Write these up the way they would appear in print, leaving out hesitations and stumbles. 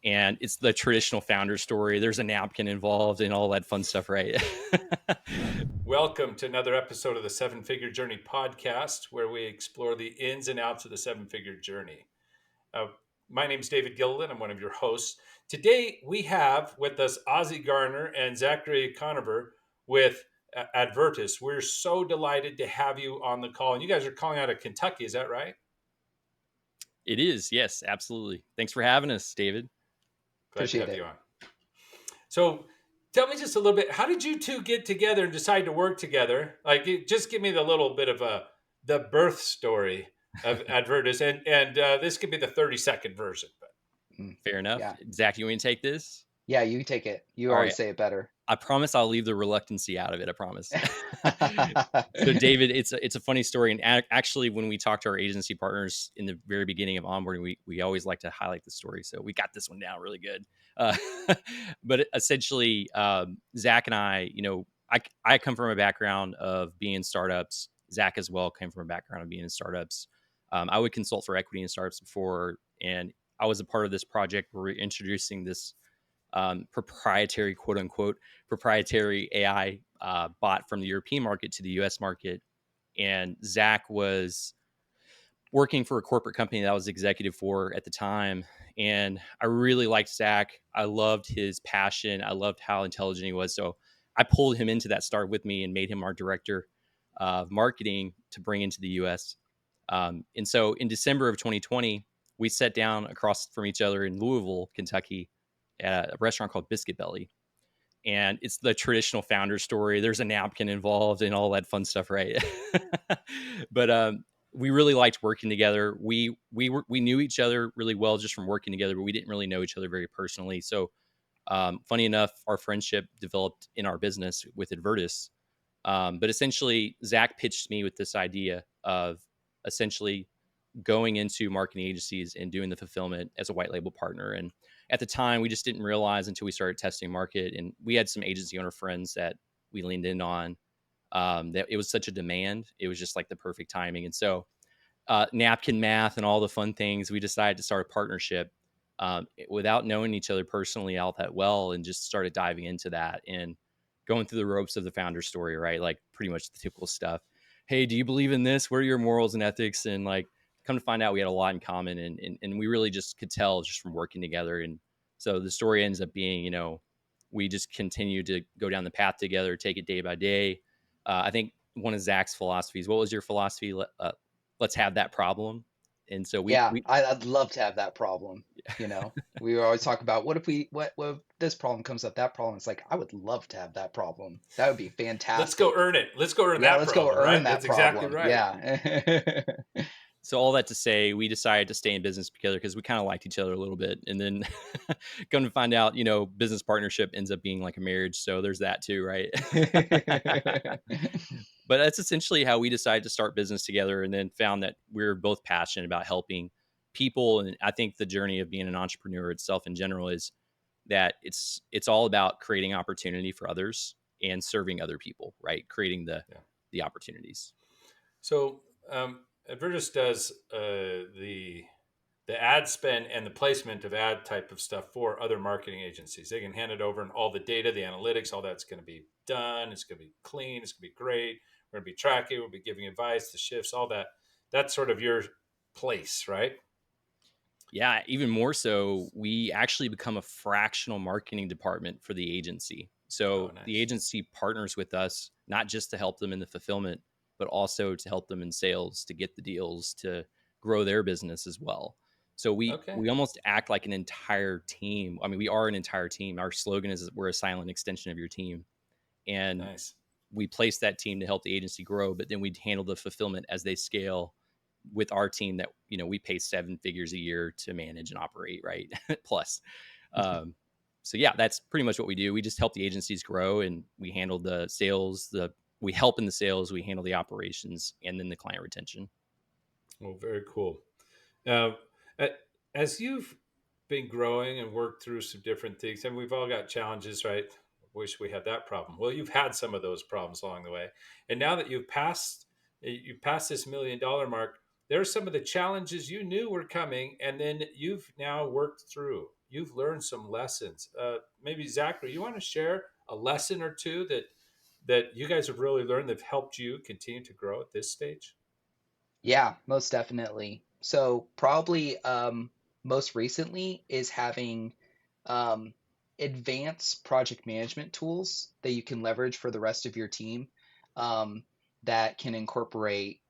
And it's the traditional founder story. There's a napkin involved and all that fun stuff, right? Welcome to another episode of the Seven Figure Journey podcast, where we explore the ins and outs of the seven-figure journey. My name is David Gilliland. I'm one of your hosts. Today, we have with us Ozzy Garner and Zachary Conover with Advertis. We're so delighted to have you on the call. And you guys are calling out of Kentucky, is that right? It is. Yes, absolutely. Thanks for having us, David. Glad to Appreciate have it. you on. So tell me just a little bit, how did you two get together and decide to work together? Just give me the little bit of the birth story of Advertis. And this could be the 30-second version. But Fair enough. Yeah. Zach, you want me to take this? Yeah, you take it. You All always right. say it better. I promise I'll leave the reluctancy out of it. I promise. So, David, it's a funny story. And actually, when we talk to our agency partners in the very beginning of onboarding, we always like to highlight the story. So we got this one down really good. But essentially, Zach and I, I come from a background of being in startups. Zach as well came from a background of being in startups. I would consult for equity in startups before, and I was a part of this project where we're introducing this proprietary, quote unquote, proprietary AI bot from the European market to the US market. And Zach was working for a corporate company that I was executive for at the time. And I really liked Zach. I loved his passion. I loved how intelligent he was. So I pulled him into that start with me and made him our director of marketing to bring into the US. And so in December of 2020, we sat down across from each other in Louisville, Kentucky, at a restaurant called Biscuit Belly. And it's the traditional founder story. There's a napkin involved and all that fun stuff, right? But we really liked working together. We knew each other really well just from working together, but we didn't really know each other very personally. So funny enough, our friendship developed in our business with Advertis. But essentially, Zach pitched me with this idea of essentially going into marketing agencies and doing the fulfillment as a white label partner. And at the time, we just didn't realize until we started testing market. And we had some agency owner friends that we leaned in on, that it was such a demand. It was just like the perfect timing. And so napkin math and all the fun things, we decided to start a partnership without knowing each other personally all that well, and just started diving into that and going through the ropes of the founder story, right? Like pretty much the typical stuff. Hey, do you believe in this? What are your morals and ethics? And like, come to find out, we had a lot in common, and we really just could tell just from working together. And so the story ends up being, we just continue to go down the path together, take it day by day. I think one of Zach's philosophies. What was your philosophy? Let's have that problem. And so Yeah, we I'd love to have that problem. We always talk about what if this problem comes up, that problem. It's like, I would love to have that problem. That would be let's go fantastic. earn it. Let's go earn Yeah, that let's go problem, earn right? that That's exactly problem. right. Yeah. So all that to say, we decided to stay in business together because we kind of liked each other a little bit. And then come to find out, business partnership ends up being like a marriage. So there's that too, right? But that's essentially how we decided to start business together, and then found that we were both passionate about helping people. And I think the journey of being an entrepreneur itself in general is that it's all about creating opportunity for others and serving other people, right? Creating the opportunities. So Advertis does the ad spend and the placement of ad type of stuff for other marketing agencies. They can hand it over, and all the data, the analytics, all that's going to be done. It's going to be clean. It's going to be great. We're going to be tracking. We'll be giving advice, the shifts, all that. That's sort of your place, right? Yeah, even more so, we actually become a fractional marketing department for the agency. Oh, So nice. the agency partners with us, not just to help them in the fulfillment, but also to help them in sales, to get the deals, to grow their business as well. So Okay. we almost act like an entire team. I mean, we are an entire team. Our slogan is we're a silent extension of your team. And Nice. we place that team to help the agency grow, but then we handle the fulfillment as they scale with our team that, we pay 7 figures a year to manage and operate, right? Plus. So yeah, that's pretty much what we do. We just help the agencies grow, and we handle the sales, we help in the sales, we handle the operations, and then the client retention. Well, very cool. Now, as you've been growing and worked through some different things, and we've all got challenges, right? Wish we had that problem. Well, you've had some of those problems along the way, and now that you've passed this $1 million mark. There are some of the challenges you knew were coming, and then you've now worked through. you've learned some lessons. Maybe Zachary, you want to share a lesson or two that you guys have really learned that have helped you continue to grow at this stage? Yeah, most definitely. So probably most recently is having um, advanced project management tools that you can leverage for the rest of your team um, that can incorporate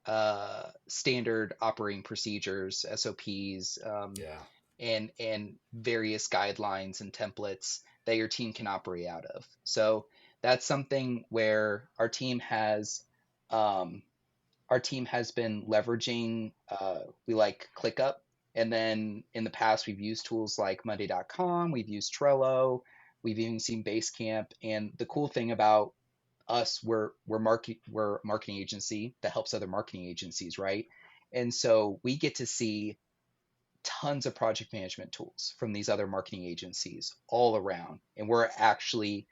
standard operating procedures, SOPs, Yeah. and various guidelines and templates that your team can operate out of. So that's something where um, our team has been leveraging. We like ClickUp, and then in the past we've used tools like Monday.com. We've used Trello. We've even seen Basecamp. And the cool thing about us, we're a marketing agency that helps other marketing agencies, right? And so we get to see tons of project management tools from these other marketing agencies all around, and we're actually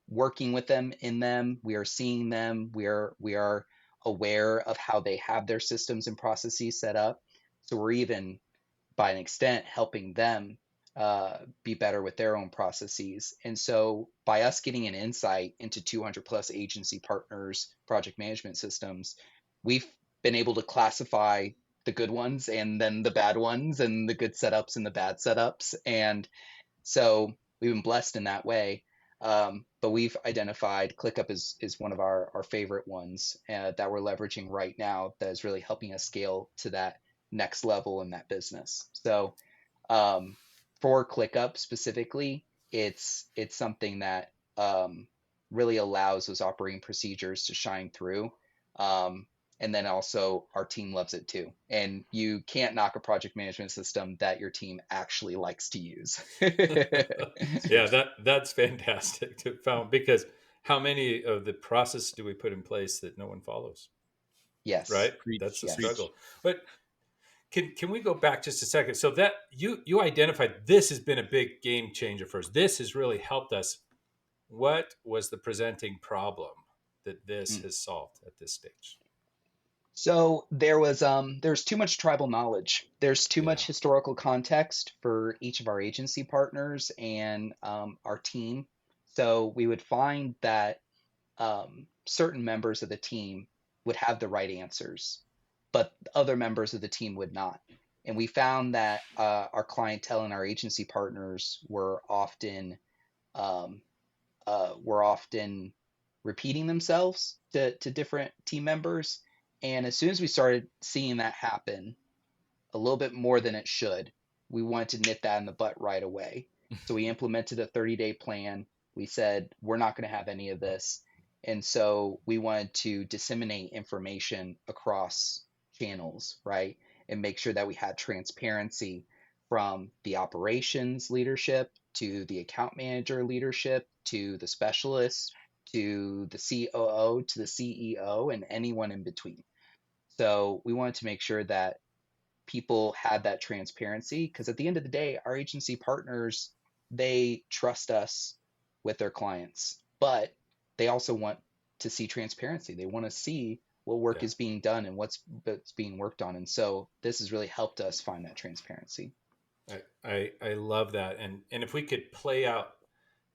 working with them in them. We are seeing them. We are aware of how they have their systems and processes set up. So we're even, by an extent, helping them be better with their own processes. And so by us getting an insight into 200 plus agency partners, project management systems, we've been able to classify the good ones and then the bad ones and the good setups and the bad setups. And so we've been blessed in that way. But we've identified ClickUp is one of our favorite ones that we're leveraging right now that is really helping us scale to that next level in that business. So um, for ClickUp specifically, it's something that really allows those operating procedures to shine through. Um, and then also our team loves it too. And you can't knock a project management system that your team actually likes to use. Yeah, that's fantastic to found, because how many of the process do we put in place that no one follows? Yes. Right? That's Preach, the Yes. struggle. preach. But can we go back just a second? So that you identified this has been a big game changer for us. This has really helped us. What was the presenting problem that this Mm. has solved at this stage? So there's too much tribal knowledge. There's too Yeah. much historical context for each of our agency partners and our team. So we would find that certain members of the team would have the right answers, but other members of the team would not. And we found that our clientele and our agency partners um, were often repeating themselves to different team members. And as soon as we started seeing that happen a little bit more than it should, we wanted to nip that in the butt right away. So we implemented a 30-day plan. We said, we're not going to have any of this. And so we wanted to disseminate information across channels, right? And make sure that we had transparency from the operations leadership to the account manager leadership to the specialists to the COO to the CEO and anyone in between. So we wanted to make sure that people had that transparency because at the end of the day, our agency partners, they trust us with their clients, but they also want to see transparency. They want to see what work Yeah. is being done and what's being worked on. And so this has really helped us find that transparency. I love that. And if we could play out,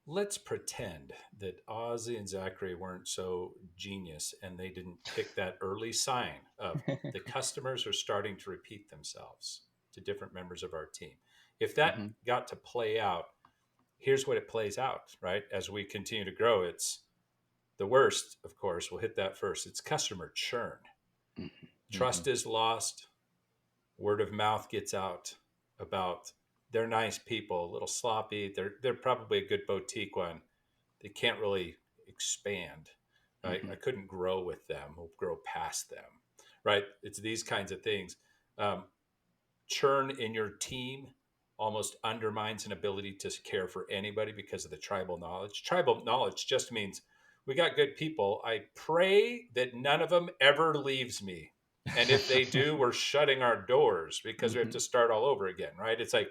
let's pretend that Ozzy and Zachary weren't so genius and they didn't pick that early sign of the customers are starting to repeat themselves to different members of our team. If that Mm-hmm, got to play out, here's what it plays out, right? As we continue to grow, it's the worst, of course, we'll hit that first. It's customer churn. mm-hmm, mm-hmm, Trust is lost, word of mouth gets out about they're nice people, a little sloppy. They're probably a good boutique one. They can't really expand. Right? mm-hmm, I couldn't grow with them. We'll grow past them. Right? It's these kinds of things. Um, Churn in your team almost undermines an ability to care for anybody because of the tribal knowledge. Tribal knowledge just means we got good people. I pray that none of them ever leaves me. And if they do, we're shutting our doors because we have mm-hmm. to start all over again, right? It's like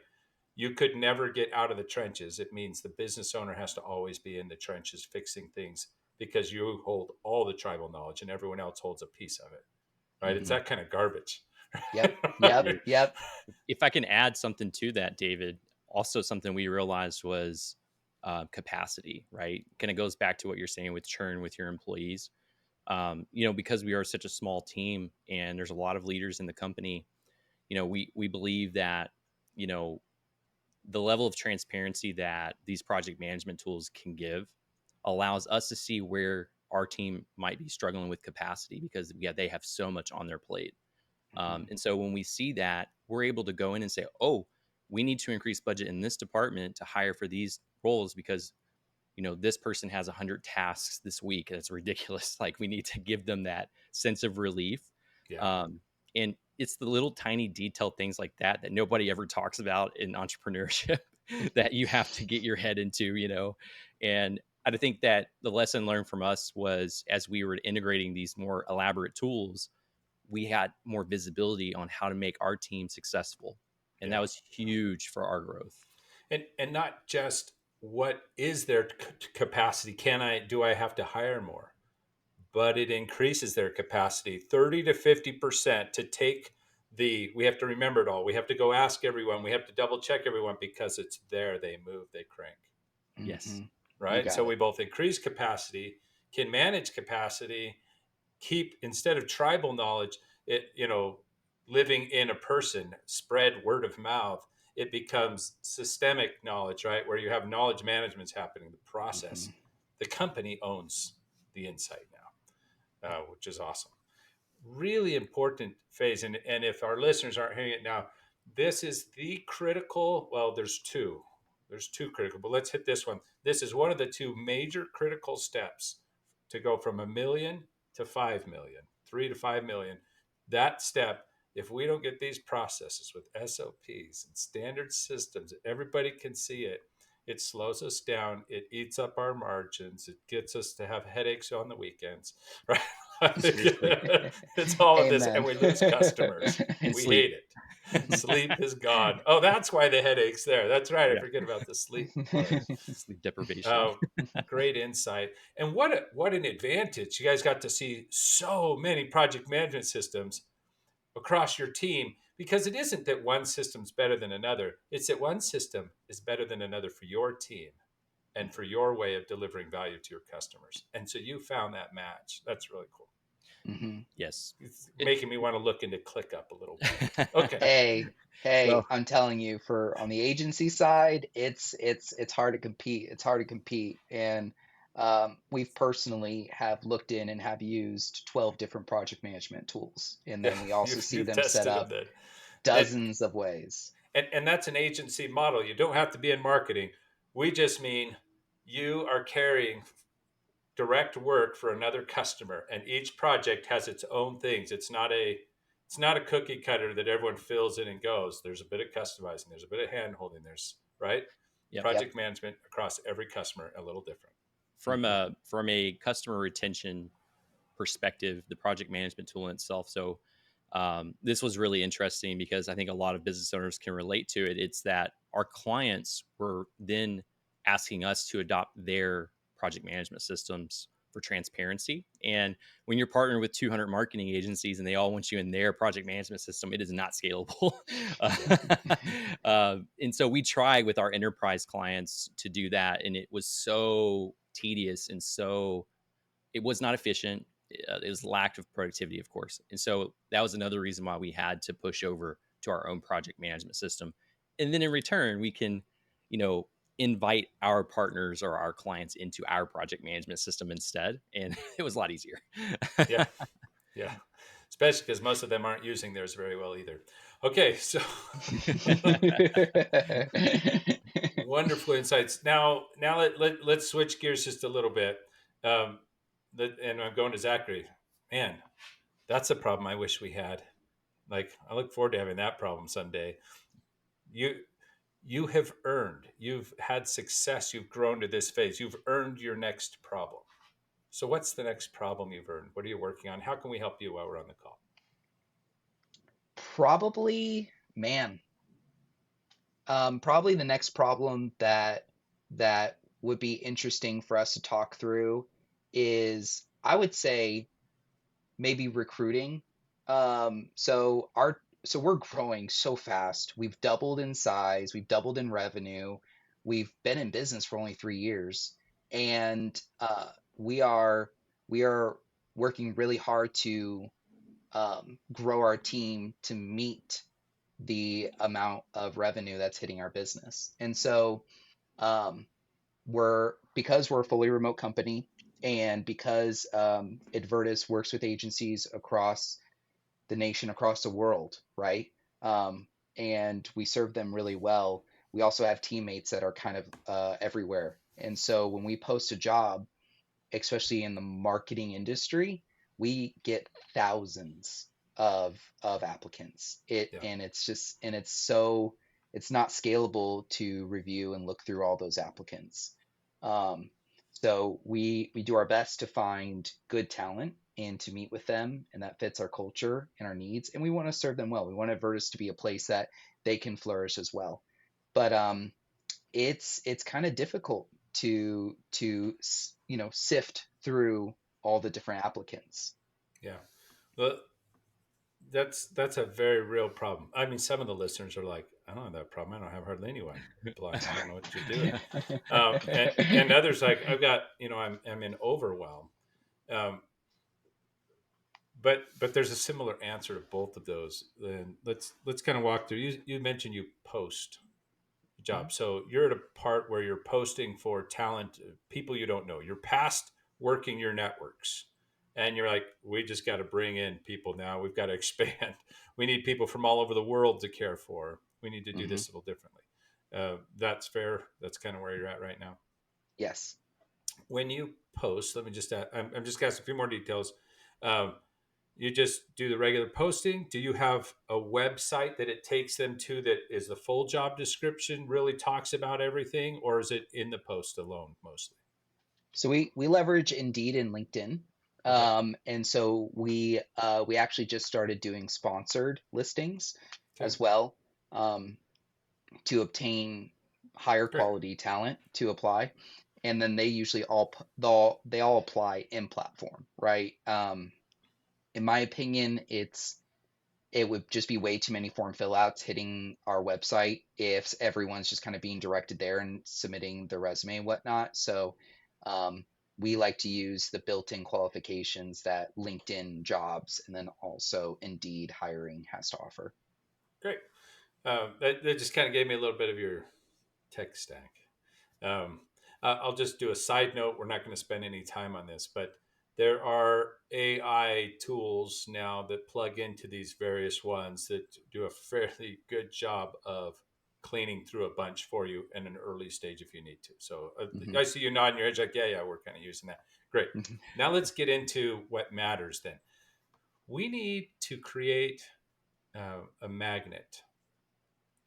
you could never get out of the trenches. It means the business owner has to always be in the trenches fixing things because you hold all the tribal knowledge and everyone else holds a piece of it, right? It's Mm-hmm. that kind of garbage. Yep, yep, Dude, yep. if I can add something to that, David, also something we realized was capacity, right? Kind of goes back to what you're saying with churn with your employees. Because we are such a small team and there's a lot of leaders in the company, we believe that, you know, the level of transparency that these project management tools can give allows us to see where our team might be struggling with capacity because they have so much on their plate. Hmm. And so when we see that, we're able to go in and say, oh, we need to increase budget in this department to hire for these roles because this person has 100 tasks this week and it's ridiculous. Like we need to give them that sense of relief. Yeah. And it's the little tiny detailed things like that nobody ever talks about in entrepreneurship that you have to get your head into, and I think that the lesson learned from us was as we were integrating these more elaborate tools, we had more visibility on how to make our team successful. And that Yeah. was huge for our growth. And not just what is their capacity. Do I have to hire more? But it increases their capacity 30 to 50% to take we have to remember it all. We have to go ask everyone. We have to double check everyone because it's there. They move, they crank. Yes. Hmm. You Right. So got we it. both increase capacity, can manage capacity, keep, instead of tribal knowledge, living in a person, spread word of mouth. It becomes systemic knowledge, right? Where you have knowledge management's happening, the Hmm. process. The company owns the insight now, which is awesome. Really important phase. And if our listeners aren't hearing it now, this is the critical, well, there's two critical, but let's hit this one. This is one of the two major critical steps to go from 1 million to 5 million, 3 to 5 million. That step, if we don't get these processes with SOPs and standard systems, everybody can see it. It slows us down. It eats up our margins. It gets us to have headaches on the weekends, right? Seriously. It's all of this, and Amen. we lose customers. And We sleep. hate it. Sleep is gone. Oh, that's why the headache's there. That's right. I Yeah. forget about the sleep part. Sleep deprivation. Oh, great insight. And what an advantage. You guys got to see so many project management systems across your team, because it isn't that one system's better than another. It's that one system is better than another for your team and for your way of delivering value to your customers. And so you found that match. That's really cool. Hmm. Yes. It's It, making me want to look into ClickUp a little more. Okay. Hey, well, I'm telling you, for on the agency side, it's hard to compete. It's hard to compete, and we've personally have looked in and have used 12 different project management tools, and Yeah, then we also see you've them set tested them up then. And, dozens of ways. and that's an agency model. You don't have to be in marketing. We just mean you are carrying direct work for another customer, and each project has its own things. It's not a cookie cutter that everyone fills in and goes. There's a bit of customizing, there's a bit of hand holding, there's right yep. Yep. project management across every customer a little different. From Hmm. a customer retention perspective, the project management tool in itself. So this was really interesting because I think a lot of business owners can relate to it. It's that our clients were then asking us to adopt their project management systems for transparency. And when you're partnered with 200 marketing agencies and they all want you in their project management system, it is not scalable. Yeah. And so we tried with our enterprise clients to do that. And it was so tedious and it was not efficient. It was lack of productivity, of course. And so that was another reason why we had to push over to our own project management system. And then in return, we can, you know, invite our partners or our clients into our project management system instead. And it was a lot easier. Yeah. Yeah. Especially because most of them aren't using theirs very well either. Okay, so wonderful insights. Now let's switch gears just a little bit. Um, and I'm going to Zachary. Man, that's a problem I wish we had. Like, I look forward to having that problem someday. You you've had success, you've grown to this phase, you've earned your next problem. So what's the next problem you've earned? What are you working on? How can we help you while we're on the call? Probably, man, probably the next problem that would be interesting for us to talk through is, I would say, maybe recruiting. So so we're growing so fast. We've doubled in size, we've doubled in revenue. We've been in business for only 3 years, and we are we are working really hard to grow our team to meet the amount of revenue that's hitting our business. And so um, because we're a fully remote company, and because Advertis works with agencies across the nation, across the world, right? Um, and we serve them really well. We also have teammates that are kind of everywhere. And so when we post a job, especially in the marketing industry, we get thousands of applicants. Yeah. It's not scalable to review and look through all those applicants. Um, so we do our best to find good talent and to meet with them, and that fits our culture and our needs. And we want to serve them well. We want Advertis to be a place that they can flourish as well. But it's kind of difficult to sift through all the different applicants. Yeah. Well, that's a very real problem. I mean, some of the listeners are like, I don't have that problem. I don't have hardly anyone applying. I don't know what you're doing. And others like, I've got, I'm in overwhelm. Um, but there's a similar answer to both of those. And let's kind of walk through. You mentioned you post job. So you're at a part where you're posting for talent, people you don't know. You're past working your networks. And you're like, we just got to bring in people now. We've got to expand. We need people from all over the world to care for. We need to do Hmm. this a little differently. That's fair. That's kind of where you're at right now. Yes. When you post, let me just add, I'm just asking a few more details. Um, you just do the regular posting. Do you have a website that it takes them to that is the full job description, really talks about everything, or is it in the post alone mostly? So we leverage Indeed and LinkedIn. Okay. And so we actually just started doing sponsored listings Okay. as well, um, to obtain higher Great. quality talent to apply. And then they usually they all apply in platform, right? In my opinion, it would just be way too many form fill outs hitting our website if everyone's just kind of being directed there and submitting their resume and whatnot. So um, we like to use the built-in qualifications that LinkedIn jobs and then also Indeed hiring has to offer. Great. That just kind of gave me a little bit of your tech stack. Um, I'll just do a side note. We're not going to spend any time on this, but there are AI tools now that plug into these various ones that do a fairly good job of cleaning through a bunch for you in an early stage if you need to. So Hmm. I see you nodding your head like, yeah, we're kind of using that. Great. Now let's get into what matters then. We need to create a magnet,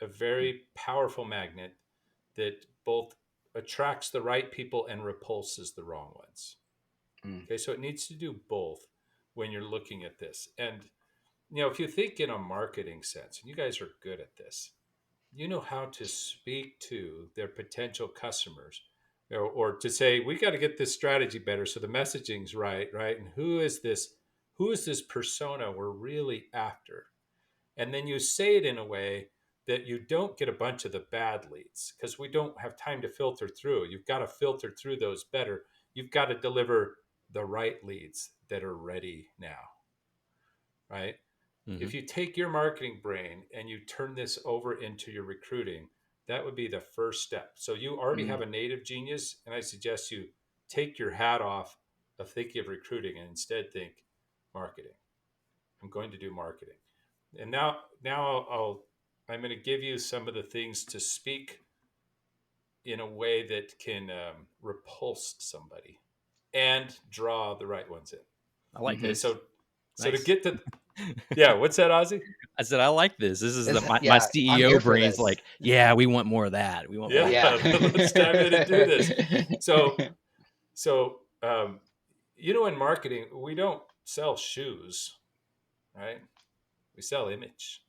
a very powerful magnet that both attracts the right people and repulses the wrong ones. Hmm. Okay, so it needs to do both when you're looking at this. And if you think in a marketing sense, and you guys are good at this, you know how to speak to their potential customers, or to say we got to get this strategy better so the messaging's right, and who is this persona we're really after, and then you say it in a way that you don't get a bunch of the bad leads because we don't have time to filter through. You've got to filter through those better. You've got to deliver the right leads that are ready now, right? Hmm. If you take your marketing brain and you turn this over into your recruiting, that would be the first step. So you already Hmm. have a native genius, and I suggest you take your hat off of thinking of recruiting and instead think marketing. I'm going to do marketing. And now I'm going to give you some of the things to speak in a way that can repulse somebody and draw the right ones in. I like Hmm. Okay, this. so to Nice. get to yeah, what's that, Ozzy? I said I like this. This is my Yeah, I'm CEO here for brain's this. like, yeah, we want more of that. We want more Yeah, of that. Yeah. let's dive in and do this. So so in marketing we don't sell shoes, right? We sell image.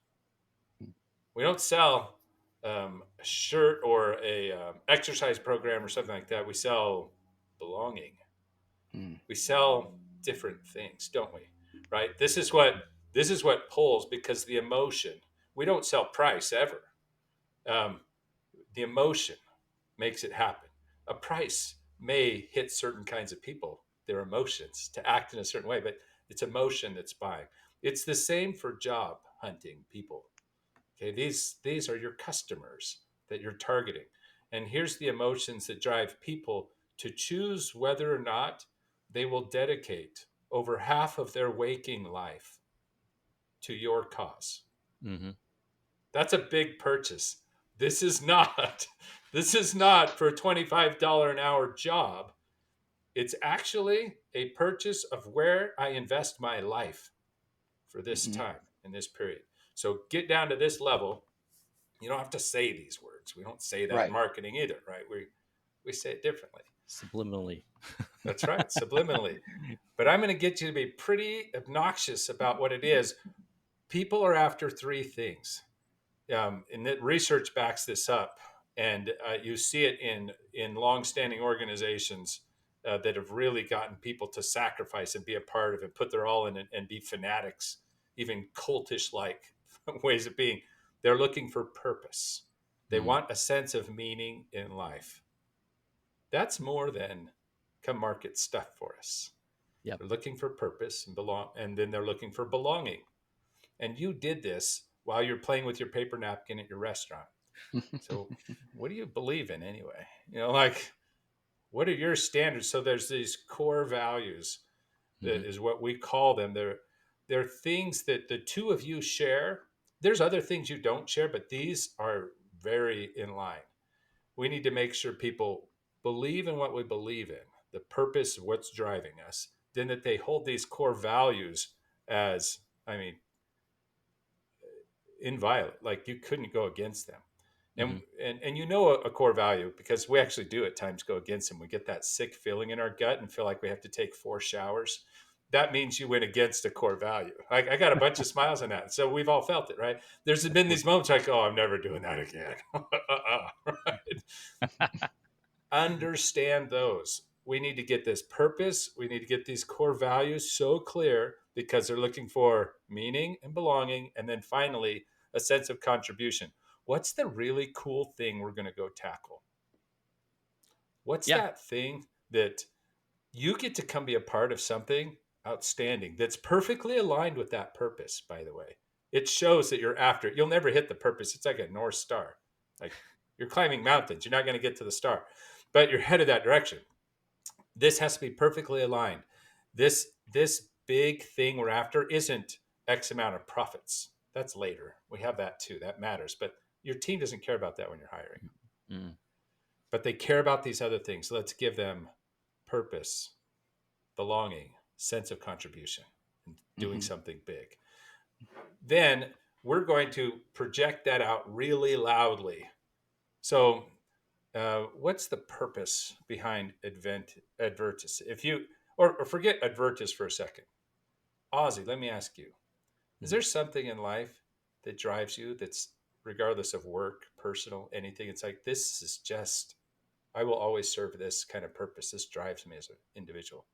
We don't sell a shirt or a exercise program or something like that. We sell belonging. Mm. We sell different things, don't we? Right? This is what This is what pulls, because the emotion, we don't sell price ever. Um, the emotion makes it happen. A price may hit certain kinds of people, their emotions, to act in a certain way, but it's emotion that's buying. It's the same for job hunting people. Okay, these are your customers that you're targeting. And here's the emotions that drive people to choose whether or not they will dedicate over half of their waking life to your cause. Mm-hmm. That's a big purchase. This is not this is not for a $25 an hour job. It's actually a purchase of where I invest my life for this Hmm. time in this period. So get down to this level. You don't have to say these words. We don't say that in Right. marketing either, right? We say it differently. Subliminally. That's right, subliminally. But I'm going to get you to be pretty obnoxious about what it is. People are after three things. And the research backs this up, and you see it in longstanding organizations that have really gotten people to sacrifice and be a part of it, put their all in it, and be fanatics, even cultish like ways of being. They're looking for purpose. They Mm. want a sense of meaning in life. That's more than come market stuff for us. Yep. They're looking for purpose and belong, and then they're looking for belonging. And you did this while you're playing with your paper napkin at your restaurant. So what do you believe in anyway? Like, what are your standards? So there's these core values Mm-hmm. that is what we call them. They're things that the two of you share. There's other things you don't share, but these are very in line. We need to make sure people believe in what we believe in, the purpose of what's driving us, then that they hold these core values as, I mean, inviolate. Like, you couldn't go against them. Mm-hmm. And a core value, because we actually do at times go against them. We get that sick feeling in our gut and feel like we have to take 4 showers. That means you went against a core value. I got a bunch of smiles on that. So we've all felt it, right? There's been these moments like, oh, I'm never doing that again. Right? Understand those. We need to get this purpose. We need to get these core values so clear, because they're looking for meaning and belonging. And then finally, a sense of contribution. What's the really cool thing we're going to go tackle? What's Yeah. that thing that you get to come be a part of something outstanding that's perfectly aligned with that purpose, by the way? It shows that you're after it. You'll never hit the purpose. It's like a North Star. Like, you're climbing mountains. You're not going to get to the star, but you're headed that direction. This has to be perfectly aligned. This big thing we're after isn't X amount of profits. That's later. We have that too. That matters. But your team doesn't care about that when you're hiring. Mm. But they care about these other things. So let's give them purpose, belonging, sense of contribution, and doing Hmm. something big. Then we're going to project that out really loudly. So, what's the purpose behind Advertis? If you or forget Advertis for a second, Ozzy, let me ask you: is Mm. there something in life that drives you? That's regardless of work, personal, anything. It's like, this is just, I will always serve this kind of purpose. This drives me as an individual.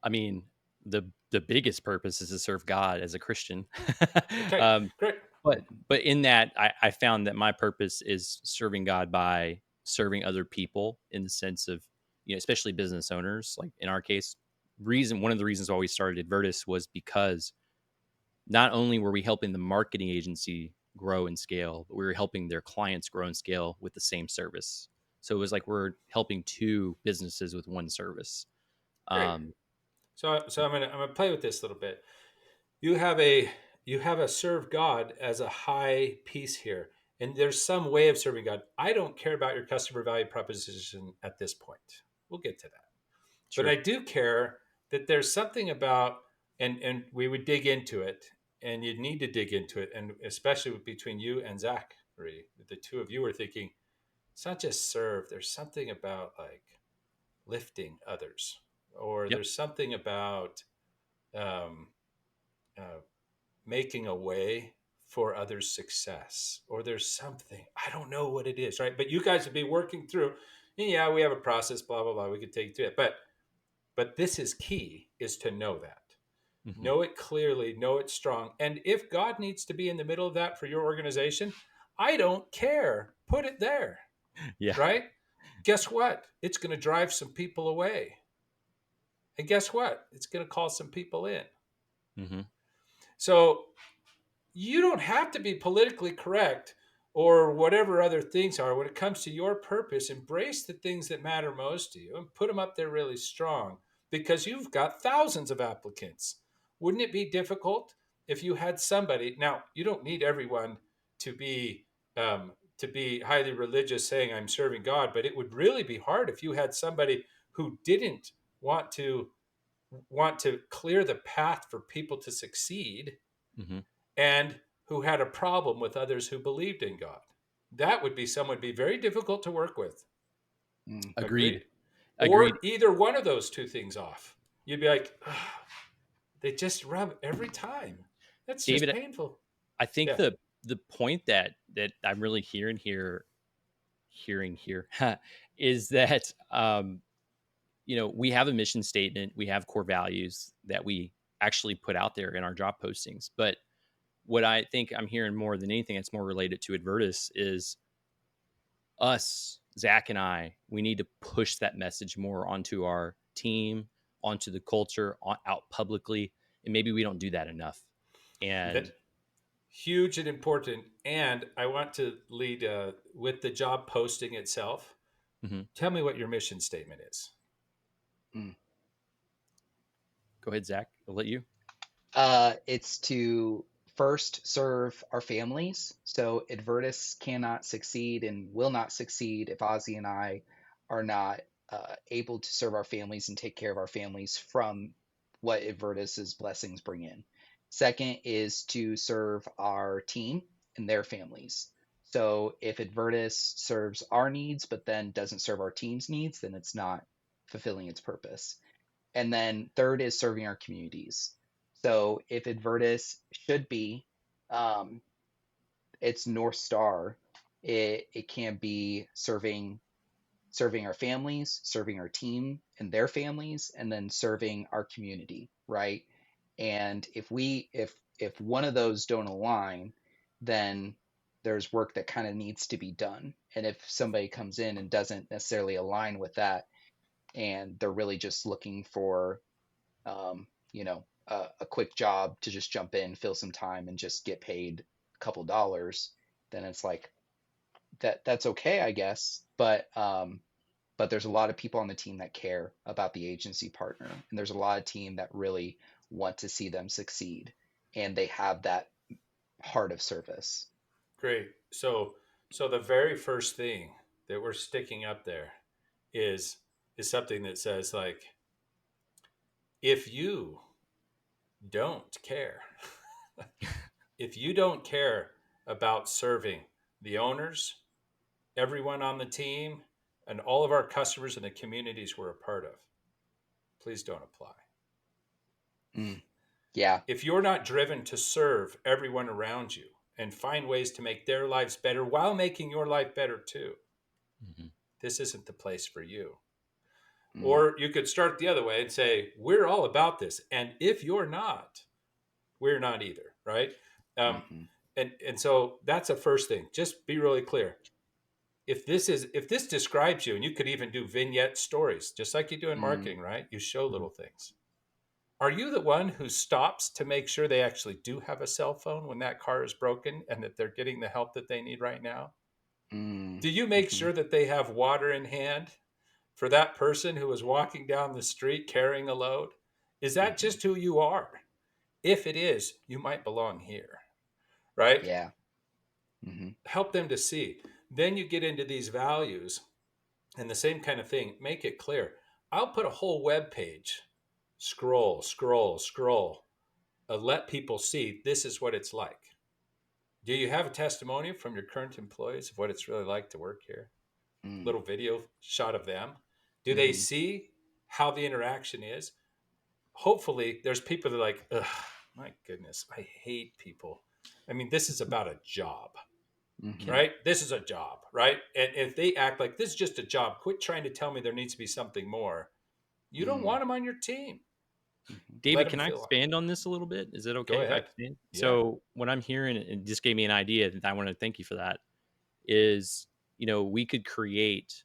I mean, the biggest purpose is to serve God as a Christian. Okay, um, great. but in that, I found that my purpose is serving God by serving other people in the sense of, especially business owners. Like in our case, one of the reasons why we started Advertis was because not only were we helping the marketing agency grow and scale, but we were helping their clients grow and scale with the same service. So it was like we're helping two businesses with one service. Great. Um, So I'm gonna play with this a little bit. You have a serve God as a high piece here, and there's some way of serving God. I don't care about your customer value proposition at this point. We'll get to that, but I sure. do care that there's something about, and we would dig into it, and you'd need to dig into it, and especially between you and Zachary, the two of you are thinking, it's not just serve. There's something about like lifting others, or Yep. there's something about um, uh, making a way for others' success, or there's something, I don't know what it is, right? But you guys would be working through. Yeah, we have a process, blah blah blah. We could take you to it, but this is key, is to know that. Hmm. Know it clearly, know it strong. And if God needs to be in the middle of that for your organization, I don't care. Put it there, Yeah. right? Guess what? It's going to drive some people away. And guess what? It's going to call some people in. Hmm. So you don't have to be politically correct or whatever other things are when it comes to your purpose. Embrace the things that matter most to you and put them up there really strong because you've got thousands of applicants. Wouldn't it be difficult if you had somebody? Now, you don't need everyone to be highly religious saying I'm serving God, but it would really be hard if you had somebody who didn't want to clear the path for people to succeed Hmm. and who had a problem with others who believed in God. That would be someone would be very difficult to work with. Mm. Agreed? Agreed. Agreed. Or either one of those two things off. You'd be like, "Ugh, they just rub every time. That's just David, painful." I think Yeah. the point that I'm really hearing here is that we have a mission statement, we have core values that we actually put out there in our job postings. But what I think I'm hearing more than anything that's more related to Advertis is us, Zach and I, we need to push that message more onto our team, onto the culture, out publicly. And maybe we don't do that enough. And That huge and important. And I want to lead with the job posting itself. mhm. Tell me what your mission statement is. Mm. Go ahead, Zach. I'll let you. It's to first serve our families. So Advertis cannot succeed and will not succeed if Ozzy and I are not able to serve our families and take care of our families from what Advertis's blessings bring in. Second is to serve our team and their families. So if Advertis serves our needs but then doesn't serve our team's needs, then it's not fulfilling its purpose. And then third is serving our communities. So if Advertis should be um, its North Star, it can be serving our families, serving our team and their families, and then serving our community, right? And if one of those don't align, then there's work that kind of needs to be done. And if somebody comes in and doesn't necessarily align with that, and they're really just looking for um, a quick job to just jump in, fill some time, and just get paid a couple dollars, then it's like that's okay, I guess. But there's a lot of people on the team that care about the agency partner, and there's a lot of team that really want to see them succeed, and they have that heart of service. Great. So the very first thing that we're sticking up there is is something that says like if you don't care, if you don't care about serving the owners, everyone on the team, and all of our customers and the communities we're a part of, please don't apply. Mm, yeah. If you're not driven to serve everyone around you and find ways to make their lives better while making your life better too, Mhm. this isn't the place for you. Mm, Or you could start the other way and say, we're all about this. And if you're not, we're not either, right? Um, mm-hmm, and so that's the first thing. Just be really clear. If this describes you, and you could even do vignette stories, just like you do in mm, marketing, right? You show Mhm. little things. Are you the one who stops to make sure they actually do have a cell phone when that car is broken and that they're getting the help that they need right now? mm, Do you make mm-hmm, sure that they have water in hand for that person who is walking down the street carrying a load? Is that mm-hmm. just who you are? If it is, you might belong here, right? Yeah. Mm-hmm, Help them to see. Then you get into these values and the same kind of thing. Make it clear. I'll put a whole web page, scroll, scroll, scroll, let people see this is what it's like. Do you have a testimonial from your current employees of what it's really like to work here? mm, Little video shot of them. Do they mm-hmm, see how the interaction is? Hopefully there's people that are like, ugh, my goodness, I hate people. I mean, this is about a job, mm-hmm, right? This is a job, right? And if they act like this is just a job, quit trying to tell me there needs to be something more. You don't mm, want them on your team. Mhm. Let David, them can I feel. expand on this a little bit? Is it Go okay if I ahead. expand? Yeah. So what I'm hearing, and just gave me an idea, and I want to thank you for that, is, we could create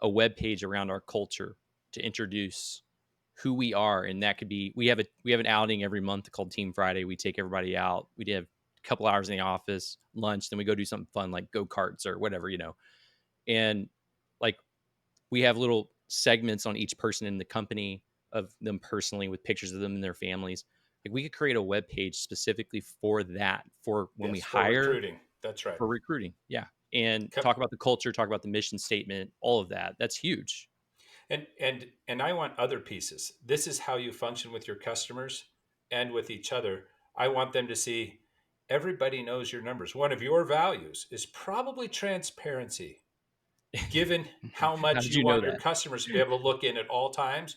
a web page around our culture to introduce who we are. And that could be, we have an outing every month called Team Friday. We take everybody out. We have a couple hours in the office, lunch, then we go do something fun like go-karts or whatever. And like, we have little segments on each person in the company of them personally with pictures of them and their families. Like, we could create a web page specifically for that, for when we Yes. For hire, recruiting. That's right. for recruiting. Yeah. And Come, talk about the culture, talk about the mission statement, all of that. That's huge. and I want other pieces. This is how you function with your customers and with each other. I want them to see everybody knows your numbers. One of your values is probably transparency. Given how How much did you you know want your that? customers to be able to look in at all times,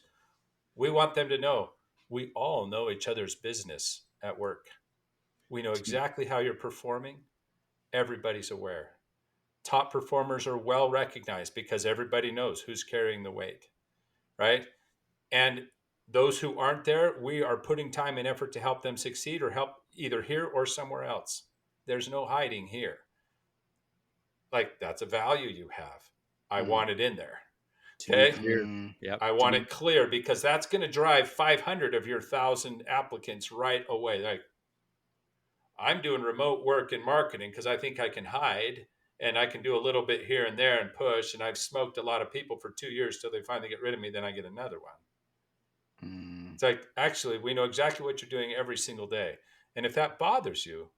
we want them to know we all know each other's business at work. We know Team. exactly how you're performing. Everybody's aware. Top performers are well recognized because everybody knows who's carrying the weight, right? And those who aren't there, we are putting time and effort to help them succeed or help either here or somewhere else. There's no hiding here. Like, that's a value you have. I Mm. want it in there. To be Okay. clear. Mm. Yep. I To want be it clear because that's going to drive 500 of your 1,000 applicants right away. Like, I'm doing remote work in marketing because I think I can hide and I can do a little bit here and there and push. And I've smoked a lot of people for 2 years till they finally get rid of me. Then I get another one. Mm. It's like, actually, we know exactly what you're doing every single day. And if that bothers you,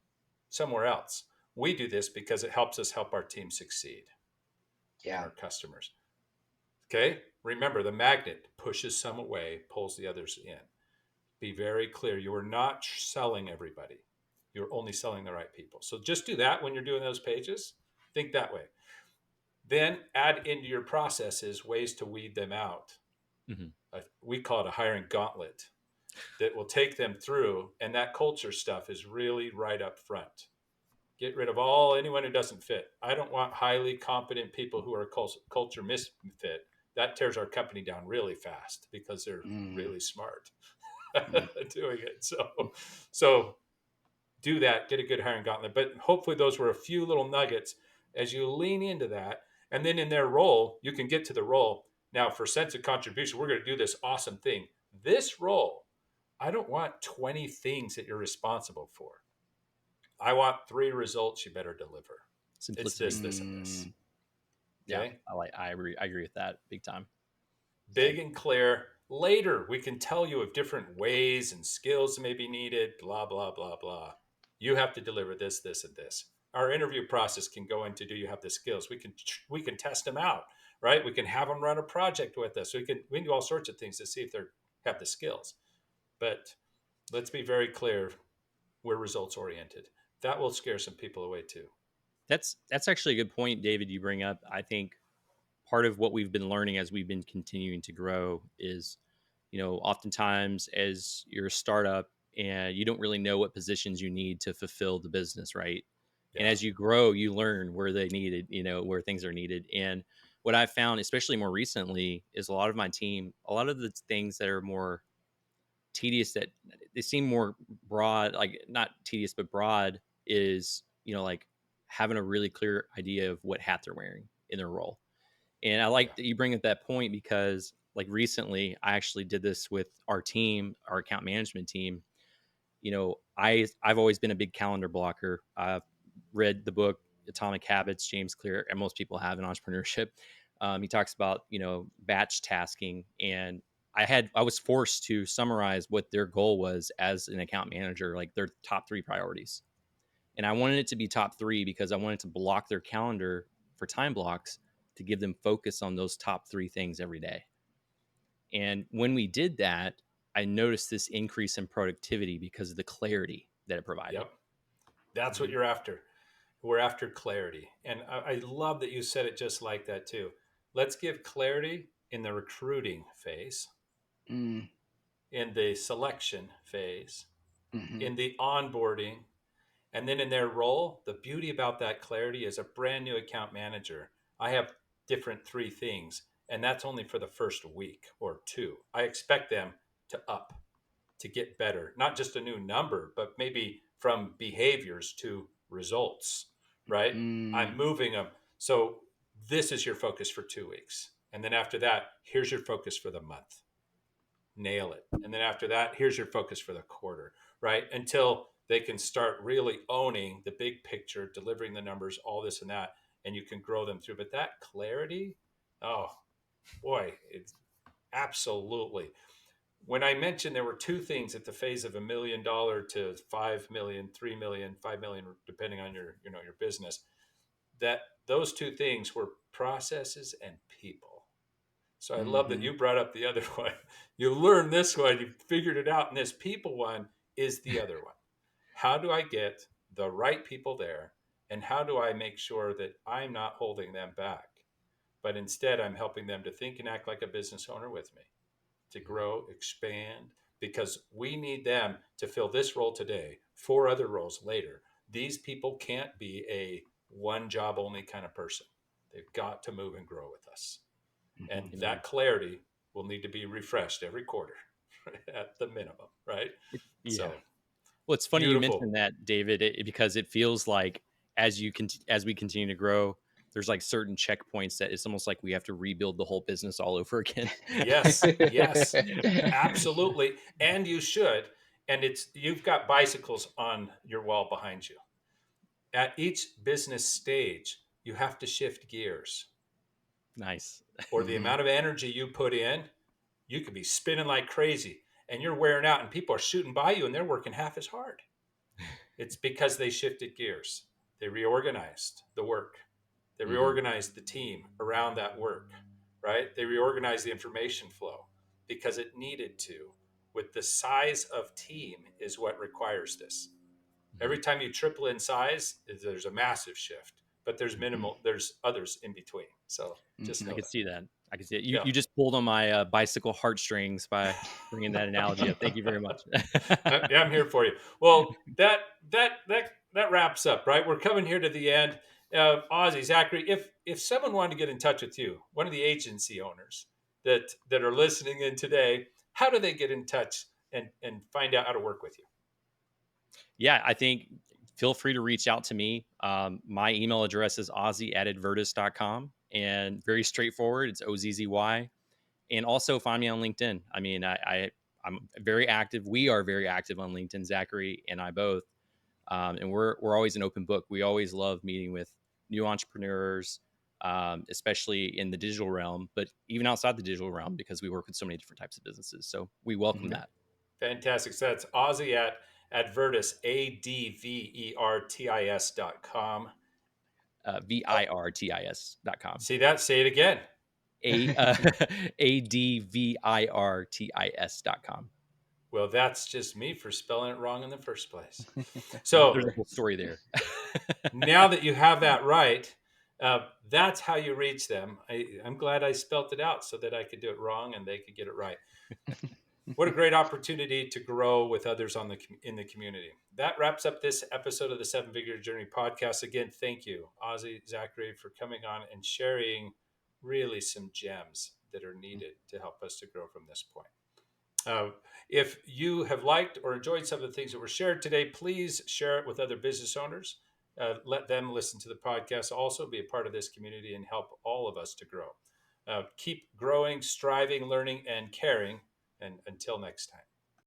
somewhere else. We do this because it helps us help our team succeed and Yeah. our customers. Okay. Remember, the magnet pushes some away, pulls the others in. Be very clear. You are not selling everybody. You're only selling the right people. So just do that when you're doing those pages. Think that way. Then add into your processes ways to weed them out. Mhm. We call it a hiring gauntlet that will take them through. And that culture stuff is really right up front. Get rid of anyone who doesn't fit. I don't want highly competent people who are culture misfit. That tears our company down really fast because they're Mm. really smart Mm. doing it. So do that. Get a good hiring gauntlet. But hopefully, those were a few little nuggets as you lean into that. And then in their role, you can get to the role. Now, for sense of contribution, we're going to do this awesome thing. This role, I don't want 20 things that you're responsible for. I want 3 results you better deliver. It's Simplicity. this, and this. Mm. Yeah. Okay. I agree with that big time. Big and clear. Later, we can tell you of different ways and skills may be needed, blah, blah, blah, blah. You have to deliver this, this, and this. Our interview process can go into, do you have the skills? We can test them out, right? We can have them run a project with us. We can do all sorts of things to see if they have the skills. But let's be very clear, we're results oriented. That will scare some people away too. That's actually a good point, David, you bring up. I think part of what we've been learning as we've been continuing to grow is, oftentimes as you're a startup and you don't really know what positions you need to fulfill the business, right? And Yeah. as you grow, you learn where they needed, where things are needed. And what I've found, especially more recently, is a lot of my team, a lot of the things that are more tedious, that they seem more broad, like not tedious but broad, is, like having a really clear idea of what hat they're wearing in their role. And I Yeah. like that you bring up that point, because like recently I actually did this with our team, our account management team. I've always been a big calendar blocker. I've read the book Atomic Habits, James Clear, and most people have in entrepreneurship. He talks about, batch tasking, and I was forced to summarize what their goal was as an account manager, like their top 3 priorities. And I wanted it to be top 3 because I wanted to block their calendar for time blocks to give them focus on those top 3 things every day. And when we did that, I noticed this increase in productivity because of the clarity that it provided. Yep. That's what Mhm. you're after. We're after clarity. And I love that you said it just like that too. Let's give clarity in the recruiting phase, Mm. in the selection phase, Mhm. in the onboarding, and then in their role. The beauty about that clarity is, a brand new account manager, I have different 3 things, and that's only for the first week or 2. I expect them to up. to get better, not just a new number, but maybe from behaviors to results, right? I'm Mm. moving them. So this is your focus for 2 weeks. And then after that, here's your focus for the month. Nail it. And then after that, here's your focus for the quarter, right? Until they can start really owning the big picture, delivering the numbers, all this and that, and you can grow them through. But that clarity, oh boy, it's absolutely. When I mentioned there were two things at the phase of $1 million to 5 million, 3 million, 5 million, depending on your, your business, that those two things were processes and people. So I love that Mm-hmm. you brought up the other one. You learned this one, you figured it out, and this people one is the other one. How do I get the right people there? And how do I make sure that I'm not holding them back, but instead I'm helping them to think and act like a business owner with me, to grow, expand, because we need them to fill this role today, 4 other roles later. These people can't be a one job only kind of person. They've got to move and grow with us. And Mm-hmm. Amen. that clarity will need to be refreshed every quarter at the minimum, right? Yeah. So Well, it's funny you beautiful. mentioned that, David, because it feels like as we continue to grow, there's like certain checkpoints that it's almost like we have to rebuild the whole business all over again. Yes, yes, absolutely. And you should. And it's you've got bicycles on your wall behind you. At each business stage, you have to shift gears, Nice. or the Mm-hmm. amount of energy you put in, you could be spinning like crazy and you're wearing out and people are shooting by you and they're working half as hard. It's because they shifted gears. They reorganized the work. They Mm-hmm. reorganized the team around that work, right? They reorganized the information flow because it needed to. With the size of team is what requires this. Every Mhm. time you triple in size, there's a massive shift, but there's Mm-hmm. minimal, there's others in between. So just I know Mm-hmm. could that. see that. I could see it. Yeah. You just pulled on my bicycle heartstrings by bringing that analogy up. Thank you very much. Yeah, I'm here for you. Well, that wraps up, right? We're coming here to the end. Ozzy, Zachary, if someone wanted to get in touch with you, one of the agency owners that are listening in today, how do they get in touch and find out how to work with you? Yeah, I think feel free to reach out to me. My email address is ozzy@advertis.com and very straightforward. It's OZZY. And also find me on LinkedIn. I mean, I'm very active. We are very active on LinkedIn, Zachary and I both. And we're always an open book. We always love meeting with new entrepreneurs, especially in the digital realm, but even outside the digital realm because we work with so many different types of businesses. So we welcome Mm-hmm. that. Fantastic. So that's Ozzy at Advertis, ADVERTIS.com. VIRTIS.com. See that? Say it again. A ADVIRTIS.com. Well, that's just me for spelling it wrong in the first place. There's So a whole story there. now that you have that right, that's how you reach them. I'm glad I spelt it out so that I could do it wrong and they could get it right. What a great opportunity to grow with others in the community. That wraps up this episode of the Seven Figure Journey podcast. Again, thank you, Ozzy, Zachary, for coming on and sharing really some gems that are needed to help us to grow from this point. Uh, if you have liked or enjoyed some of the things that were shared today, please share it with other business owners. Let them listen to the podcast, also be a part of this community and help all of us to grow. Keep growing, striving, learning, and caring. And until next time.